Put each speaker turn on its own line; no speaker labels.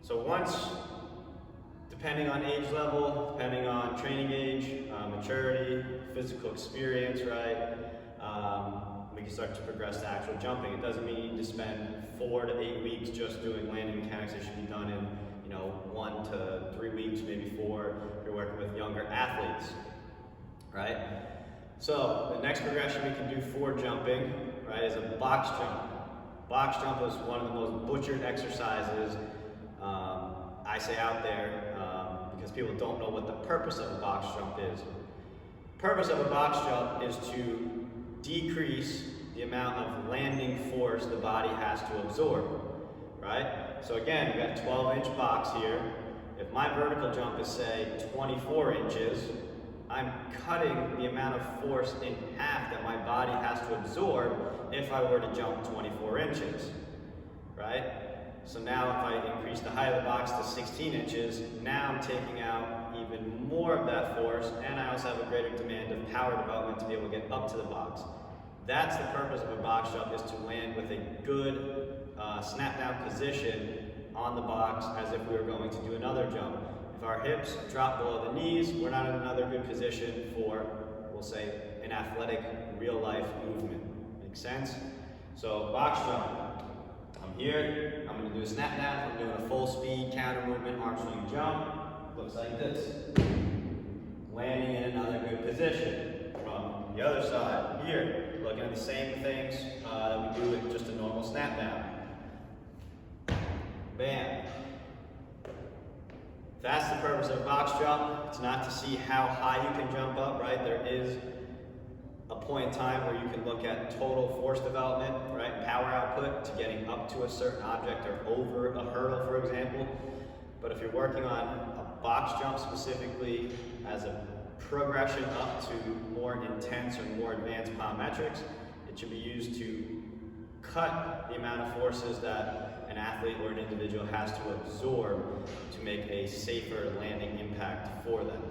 So once, depending on age level, depending on training age, maturity, physical experience, right? We can start to progress to actual jumping. It doesn't mean you need to spend 4 to 8 weeks just doing landing mechanics. It should be done in 1 to 3 weeks, maybe 4 if you're working with younger athletes, right? So the next progression we can do for jumping, right, is a box jump. Box jump is one of the most butchered exercises I say out there because people don't know what the purpose of a box jump is. The purpose of a box jump is to decrease the amount of landing force the body has to absorb, right? So again, we got a 12-inch box here. If my vertical jump is, say, 24 inches, I'm cutting the amount of force in half that my body has to absorb if I were to jump 24 inches, right? So now if I increase the height of the box to 16 inches, now I'm taking out even more of that force, and I also have a greater demand of power development to be able to get up to the box. That's the purpose of a box jump, is to land with a good snap down position on the box as if we were going to do another jump. If our hips drop below the knees, we're not in another good position for, we'll say, an athletic, real-life movement. Make sense? So box jump. I'm here, I'm going to do a snap down. I'm doing a full speed counter movement arm swing jump. Looks like this. Landing in another good position. From the other side, here, looking at the same things that we do with just a normal snap down. Bam. That's the purpose of a box jump. It's not to see how high you can jump up, right? There is a point in time where you can look at total force development, right? Power output to getting up to a certain object or over a hurdle, for example. But if you're working on a box jump specifically as a progression up to more intense or more advanced plyometrics, it should be used to cut the amount of forces that an athlete or an individual has to absorb to make a safer landing impact for them.